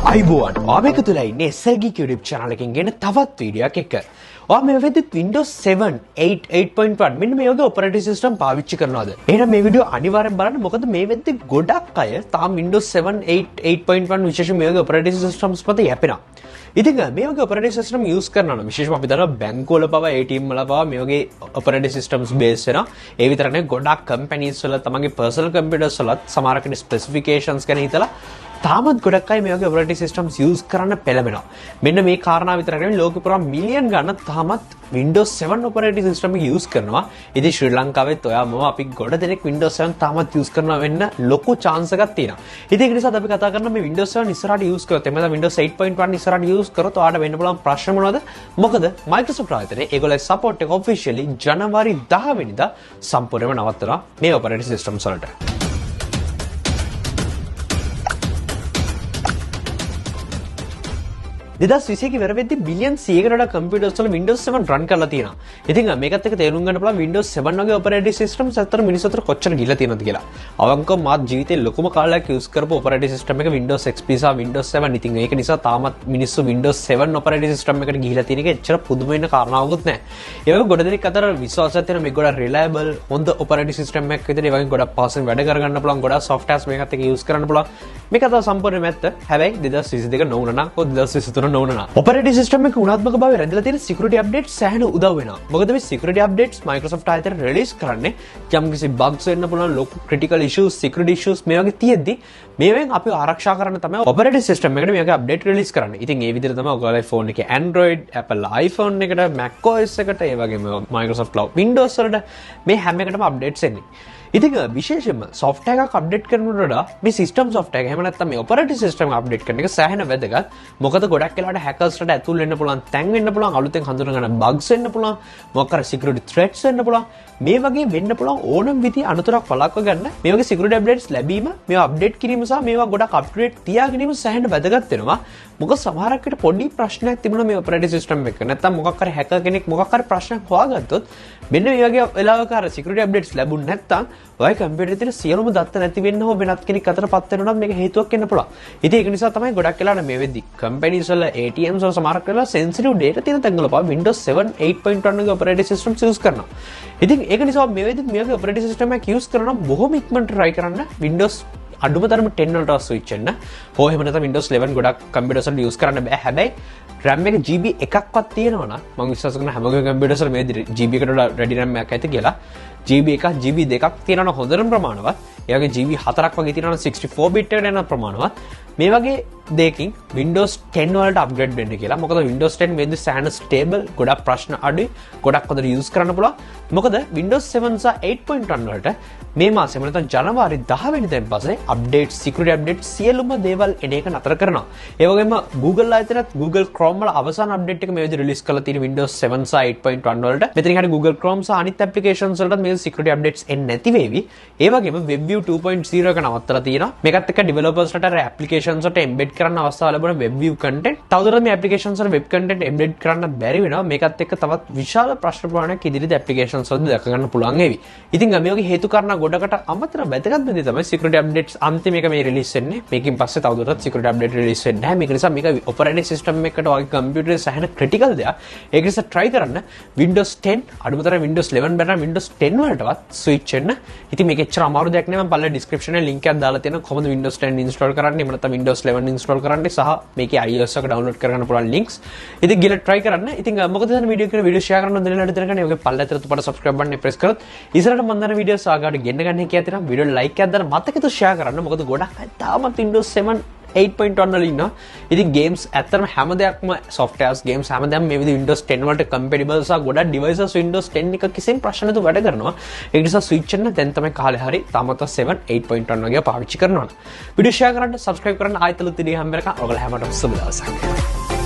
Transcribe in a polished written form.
අයිබෝන් ඔයාම එකතු වෙලා ඉන්නේ SL Geek YouTube channel එකකින් ගෙන තවත් වීඩියෝ එකක් එක්ක. ඔයා මේ වෙද්දිත් Windows 7 8 8.1 මෙන්න මේ වගේ operating system පාවිච්චි කරනවද? එහෙනම් මේ වීඩියෝ අනිවාර්යෙන් බලන්න. මොකද මේ වෙද්දි ගොඩක් අය තාම Windows 7 8 8.1 විශේෂයෙන් මේ වගේ operating systems මත යැපෙනවා. ඉතින් මේ වගේ operating system use කරනවා විශේෂයෙන්ම අපි දන්නවා බැංකුවල පවා ATM වල පවා මේ වගේ operating systems base වෙනවා. ඒ විතර නෙවෙයි ගොඩක් companies වල තමන්ගේ personal computers වලත් සමහර කෙනෙක් specifications ගැන හිතලා තාමත් ගොඩක් අය මේ වගේ operating systems use කරන්න පෙළඹෙනවා. මෙන්න මේ කාරණා විතර නෙවෙයි ලෝකෙ පුරා මිලියන් ගණන් තාමත් Windows 7 operating system එක use කරනවා. ඉතින් ශ්‍රී ලංකාවෙත් ඔයා මොව අපි ගොඩ දෙනෙක් Windows 7 තාමත් use කරනවා වෙන්න ලොකු chance එකක් තියෙනවා. ඉතින් ඒක නිසා අපි කතා කරනවා මේ Windows 7 ඉස්සරහට use කරොත් එමෙන්න Windows 8.1 ඉස්සරහට use කරොත් ඔයාලට වෙන්න පුළුවන් ප්‍රශ්න මොනවද? මොකද Microsoft ආයතනයේ ඒගොල්ලෝ support එක officially ජනවාරි 10 වෙනිදා සම්පූර්ණයෙන්ම නවත්තනවා මේ operating systems වලට. 2021 වෙර වෙද්දි බිලියන් 100කට වඩා කම්පියුටර්ස් වල Windows 7 run කරලා තියෙනවා. ඉතින් මේකත් එක්ක තේරුම් ගන්න පුළුවන් Windows 7 වගේ operating systems අතර මිනිස්සු අතර කොච්චර ගිහලා තියෙනවද කියලා. අවංකව මාත් ජීවිතේ ලොකුම කාලයක් use කරපු operating system එක Windows XP සහ Windows 7. ඉතින් ඒක නිසා තාමත් මිනිස්සු Windows 7 operating system එකට ගිහලා තියෙන එක එච්චර පුදුම වෙන කාරණාවකුත් නැහැ. ඒ වගේ ගොඩ දෙනෙක් අතර විශ්වාසයක් තියෙන මේ ගොඩක් reliable හොඳ operating system එකක් විදිහට ඒ වගේ ගොඩක් පාසෙන් වැඩ කරගන්න පුළුවන් ගොඩක් softwares මේකත් එක්ක use කරන්න පුළුවන්. මේක තමයි සම්පූර්ණ මැත්ත. හැබැයි 2022 නොවුණා නම් 2023 නොවුණා නම් operating system එක ගුණාත්මක භාවය රැඳිලා තියෙන security updates සෑහෙන උදව් වෙනවා. මොකද මේ security updates Microsoft ආයතන release කරන්නේ යම්කිසි bugs වෙන්න පුළුවන් ලොකු critical issues security issues මේ වගේ තියෙද්දි මේවෙන් අපි ආරක්ෂා කරන්න තමයි operating system එකට මේ වගේ update release කරන්නේ. ඉතින් ඒ විදිහට තමයි ඔයගොල්ලෝ phone එකේ Android, Apple iPhone එකට, Mac OS එකට, ඒ වගේම Microsoft Cloud Windows වලට මේ හැම එකටම updates එන්නේ. ඉතින් විශේෂයෙන්ම software එකක් update කරනකොට වඩා මේ system software එක එහෙම නැත්නම් මේ operating system එක update කරන එක සෑහෙන වැදගත්. මොකද ගොඩක් වෙලාවට hackersට ඇතුල් වෙන්න පුළුවන්, තැන් වෙන්න පුළුවන්, අලුතෙන් හඳුනා ගන්න bugs වෙන්න පුළුවන්, මොකක් හරි security threats වෙන්න පුළුවන්. මේ වගේ වෙන්න පුළුවන් ඕනම විදිහේ අනතුරක් වළක්ව ගන්න මේ වගේ security updates ලැබීම, මේවා update කිරීම සහ මේවා ගොඩක් up to date තියා ගැනීම සෑහෙන වැදගත් වෙනවා. මොකද සමහරක් විට පොඩි ප්‍රශ්නයක් තිබුණා මේ operating system එක. නැත්නම් මොකක් හරි hacker කෙනෙක් මොකක් හරි ප්‍රශ්නයක් හොයාගත්තොත් මෙන්න මේ වගේ වෙලාවක අර security updates ලැබුණ නැත්නම් ඔය කම්පියුටර් එකේ සියලුම දත්ත නැති වෙන්න හෝ වෙනත් කෙනෙක් අතරපත් වෙනවා නම් මේක හේතුවක් වෙන්න පුළුවන්. ඉතින් ඒක නිසා තමයි ගොඩක් වෙලාවට මේ වෙද්දි companies වල ATMs වල සමහරක් වෙලාවට sensitive data තියෙන තැන්වල පවා Windows 7 8.1 වගේ operating systems use කරනවා. ඉතින් ඒක නිසා මේ වෙද්දි මේ වගේ operating system එකක් use කරනවා බොහොම ඉක්මනට try කරන්න Windows අඩුම තරම 10 වලට switch වෙන්න. හෝ එහෙම නැත්නම් Windows 11 ගොඩක් computers වල use කරන්න බෑ. හැබැයි RAM එක GB එකක්වත් තියෙනවා නම් මම විශ්වාස කරනවා හැමෝගේ computers වල මේ GB එකට වඩා ready RAM එකක් ඇති කියලා. GB එකක් GB දෙකක් තියෙනවා හොඳටම ප්‍රමාණවත්. ඒ වගේ GB 4ක් වගේ තියෙනවා 64 bit එකට යන ප්‍රමාණවත්. මේ වගේ දෙකකින් Windows 10 වලට upgrade වෙන්න කියලා. මොකද Windows 10 වෙද්දි සෑහෙන stable, ගොඩක් ප්‍රශ්න අඩුයි, ගොඩක් හොඳට use කරන්න පුළුවන්. මොකද Windows 7 සහ 8.1 වලට මේ මාසෙම නැත්නම් ජනවාරි 10 වෙනිදාන් පස්සේ update, security update සියලුම දේවල් එන එක නතර කරනවා. ඒ වගේම Google ආයතනත් Google Chrome වල අවසාන update එක මේ විදිහට release කරලා තියෙන Windows 7 සහ 8.1 වලට. මෙතනින් හරිය Google Chrome සහ අනිත් applications වලට මේ security updates එන්නේ නැති වෙවි. ඒ වගේම WebView 2.0 එක නවත්තලා තියෙනවා. මේකත් එක්ක developers ලට applications වලට embed කරන්න අවස්ථාව ලැබුණ WebView content. තවදුරටත් මේ applications වල web content embed කරන්න බැරි වෙනවා. මේකත් එක්ක තවත් විශාල ප්‍රශ්න ප්‍රමාණයක් ඉදිරියේදී applications වලදී දැක ගන්න පුළුවන් වෙවි. ඉතින් මේ වගේ හේතු කාරණා ගොඩකට අමතර වැදගත් දෙයක් තමයි security updates අන්තිම එක මේ release වෙන්නේ. මේකෙන් පස්සේ තවදුරටත් security update release වෙන්නේ නැහැ. මේක නිසා මේක operating system එකකට වගේ computer එකේ සෑහෙන critical දෙයක්. ඒක නිසා try කරන්න Windows 10 අඩුමතරම Windows 11 බැලුවා Windows 10 වලටවත් switch වෙන්න. ඉතින් මේක එච්චර අමාරු දෙයක් නෙවෙයි. මම පල්ලේ description එකේ link එකක් දාලා තියෙනවා කොහොමද Windows 10 install කරන්නේ. එහෙම නැත්නම් Windows 11 install කරන්නේ සහ මේකේ iOS එක download කරගන්න පුළුවන් links. ඉතින් ගිහලා try කරන්න. ඉතින් මොකද දැන් වීඩියෝ කරන වීඩියෝ share කරන්න දෙන්නලා දෙනකනේ ඔයගේ පල්ලේ අතර තුපට subscribe button එක press කරොත් ඉස්සරහට මම දාන වීඩියෝස් ආගාට ගෙන්න ගන්න එක ඇතිනම් වීඩියෝ like එකක් දාන්න මතකෙට share කරන්න. මොකද ගොඩක් අය තාමත් Windows 7 8.1 වල ඉන්නවා. ඉතින් games ඇත්තටම හැම දෙයක්ම softwares games හැමදේම මේ විදිහ Windows 10 වලට compatible සහ ගොඩක් devices Windows 10 එක කිසිම ප්‍රශ්න නැතුව වැඩ කරනවා. ඒ නිසා switch වෙන්න දැන් තමයි කාලේ හරි. තාමත් 7 8.1 වගේ පාවිච්චි කරනවා. වීඩියෝ share කරන්න, subscribe කරන්න ආයතන තුනේ හැම වෙලකම ඔයගොල්ලෝ හැමෝටම සුබ දවසක්.